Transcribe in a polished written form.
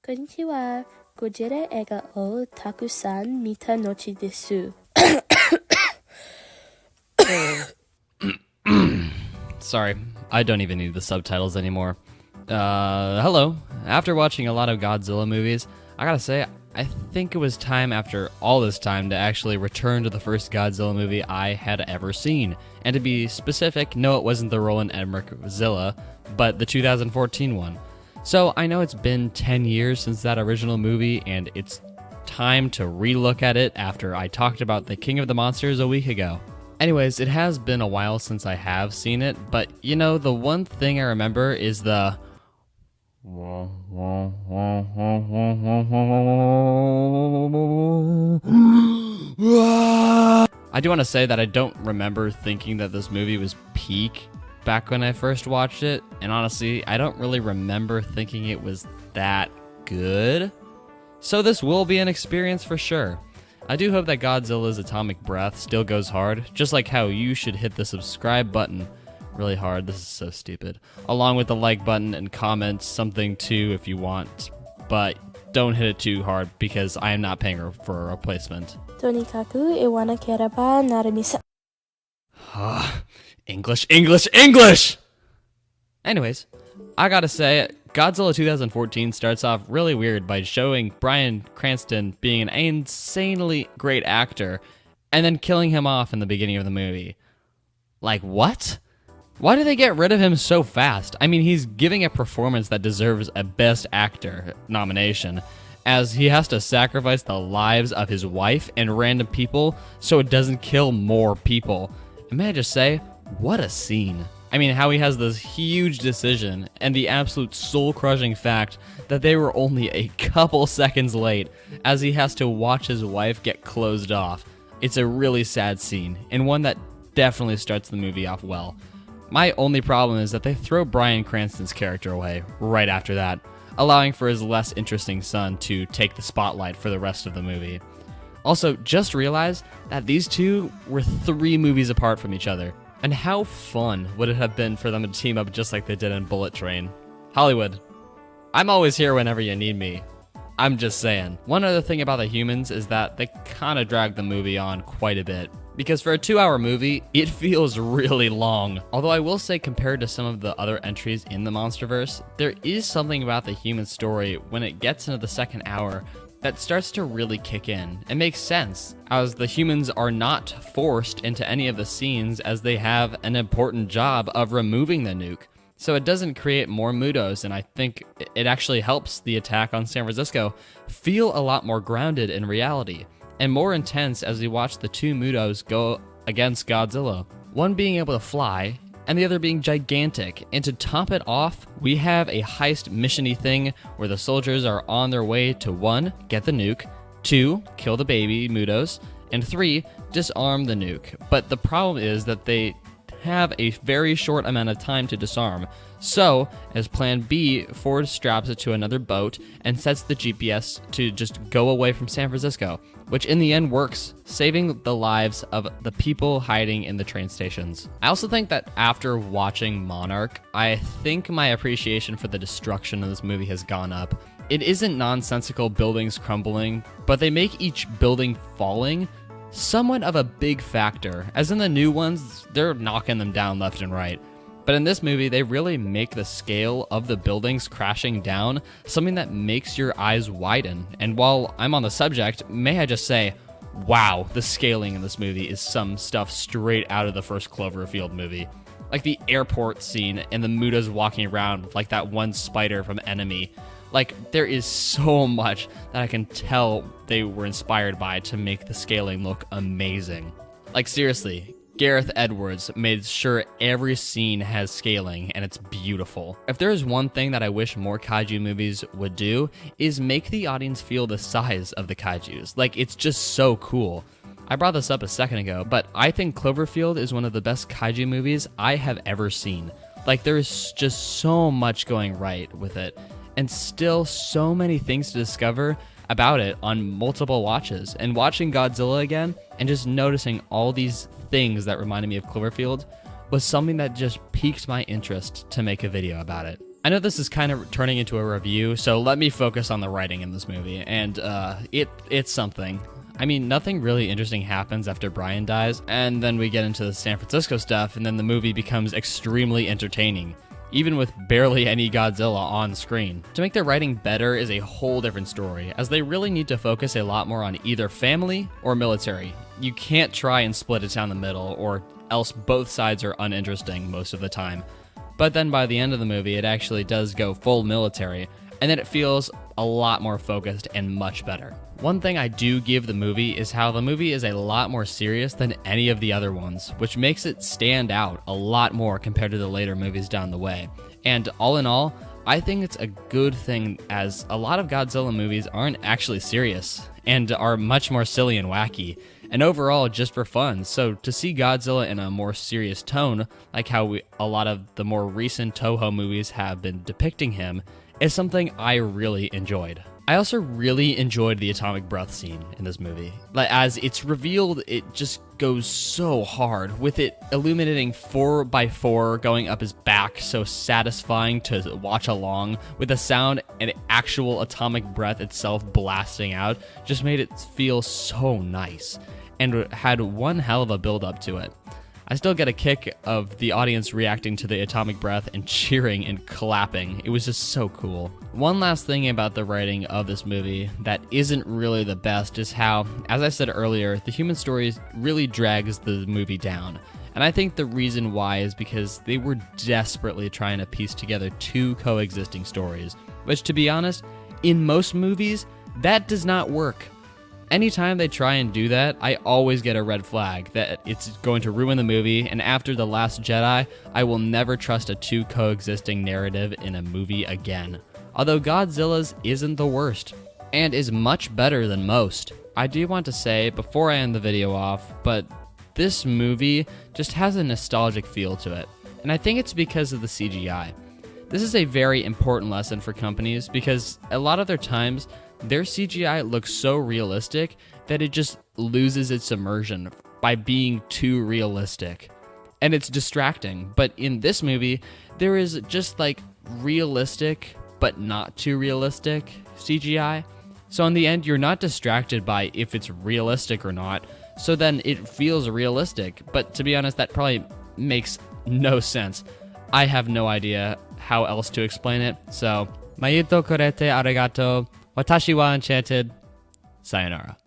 Konnichiwa. Gojira ega o takusan mita nochi desu. Sorry, I don't even need the subtitles anymore. Hello. After watching a lot of Godzilla movies, I gotta say, I think it was time after all this time to actually return to the first Godzilla movie I had ever seen. And to be specific, no, it wasn't the Roland Emmerich Godzilla, but the 2014 one. So I know it's been 10 years since that original movie, and it's time to relook at it after I talked about The King of the Monsters a week ago. Anyways, it has been a while since I have seen it, but you know, the one thing I remember is the... I do want to say that I don't remember thinking that this movie was peak back when I first watched it, and honestly, I don't really remember thinking it was that good. So this will be an experience for sure. I do hope that Godzilla's atomic breath still goes hard, just like how you should hit the subscribe button really hard. This is so stupid. Along with the like button and comment something too if you want, but don't hit it too hard because I am not paying for a replacement. Tonikaku iwana keraba narimisa. English! Anyways, I gotta say, Godzilla 2014 starts off really weird by showing Bryan Cranston being an insanely great actor and then killing him off in the beginning of the movie. Like, what? Why did they get rid of him so fast? I mean, he's giving a performance that deserves a Best Actor nomination, as he has to sacrifice the lives of his wife and random people so it doesn't kill more people. And may I just say, what a scene. I mean, how he has this huge decision and the absolute soul-crushing fact that they were only a couple seconds late as he has to watch his wife get closed off. It's a really sad scene, and one that definitely starts the movie off well. My only problem is that they throw Bryan Cranston's character away right after that, allowing for his less interesting son to take the spotlight for the rest of the movie. Also, just realize that these two were 3 movies apart from each other. And how fun would it have been for them to team up just like they did in Bullet Train? Hollywood, I'm always here whenever you need me. I'm just saying. One other thing about the humans is that they kind of drag the movie on quite a bit. Because for a 2-hour movie, it feels really long. Although I will say, compared to some of the other entries in the Monsterverse, there is something about the human story when it gets into the second hour that starts to really kick in. It makes sense, as the humans are not forced into any of the scenes as they have an important job of removing the nuke. So it doesn't create more Mudos, and I think it actually helps the attack on San Francisco feel a lot more grounded in reality, and more intense as we watch the 2 Mudos go against Godzilla. One being able to fly, and the other being gigantic. And to top it off, we have a heist mission-y thing where the soldiers are on their way to 1, get the nuke, 2, kill the baby Mudos, and 3, disarm the nuke. But the problem is that they have a very short amount of time to disarm. So, as plan B, Ford straps it to another boat and sets the GPS to just go away from San Francisco, which in the end works, saving the lives of the people hiding in the train stations. I also think that after watching Monarch, I think my appreciation for the destruction of this movie has gone up. It isn't nonsensical buildings crumbling, but they make each building falling somewhat of a big factor, as in the new ones, they're knocking them down left and right. But in this movie, they really make the scale of the buildings crashing down something that makes your eyes widen. And while I'm on the subject, may I just say, wow, the scaling in this movie is some stuff straight out of the first Cloverfield movie. Like the airport scene and the Mudas walking around with like that one spider from Enemy. Like, there is so much that I can tell they were inspired by to make the scaling look amazing. Like, seriously, Gareth Edwards made sure every scene has scaling, and it's beautiful. If there is one thing that I wish more kaiju movies would do, is make the audience feel the size of the kaijus. Like, it's just so cool. I brought this up a second ago, but I think Cloverfield is one of the best kaiju movies I have ever seen. Like, there's just so much going right with it, and still so many things to discover about it on multiple watches. And watching Godzilla again and just noticing all these things that reminded me of Cloverfield was something that just piqued my interest to make a video about it. I know this is kind of turning into a review, so let me focus on the writing in this movie, and it's something. I mean, nothing really interesting happens after Brian dies, and then we get into the San Francisco stuff, and then the movie becomes extremely entertaining, even with barely any Godzilla on screen. To make their writing better is a whole different story, as they really need to focus a lot more on either family or military. You can't try and split it down the middle, or else both sides are uninteresting most of the time. But then by the end of the movie, it actually does go full military, and then it feels a lot more focused and much better. One thing I do give the movie is how the movie is a lot more serious than any of the other ones, which makes it stand out a lot more compared to the later movies down the way. And all in all, I think it's a good thing, as a lot of Godzilla movies aren't actually serious and are much more silly and wacky, and overall just for fun. So to see Godzilla in a more serious tone, like how a lot of the more recent Toho movies have been depicting him, is something I really enjoyed. I also really enjoyed the atomic breath scene in this movie. Like, as it's revealed, it just goes so hard, with it illuminating 4x4 going up his back, so satisfying to watch along, with the sound and actual atomic breath itself blasting out, just made it feel so nice, and had one hell of a build up to it. I still get a kick of the audience reacting to the atomic breath and cheering and clapping. It was just so cool. One last thing about the writing of this movie that isn't really the best is how, as I said earlier, the human story really drags the movie down. And I think the reason why is because they were desperately trying to piece together two coexisting stories, which, to be honest, in most movies, that does not work. Anytime they try and do that, I always get a red flag that it's going to ruin the movie, and after The Last Jedi, I will never trust a two coexisting narrative in a movie again. Although Godzilla's isn't the worst, and is much better than most. I do want to say, before I end the video off, but this movie just has a nostalgic feel to it, and I think it's because of the CGI. This is a very important lesson for companies, because a lot of their times, their CGI looks so realistic that it just loses its immersion by being too realistic. And it's distracting. But in this movie, there is just like realistic, but not too realistic CGI. So in the end, you're not distracted by if it's realistic or not. So then it feels realistic. But to be honest, that probably makes no sense. I have no idea how else to explain it. So, Mayuto korete arigato. Watashi wa enchanted. Sayonara.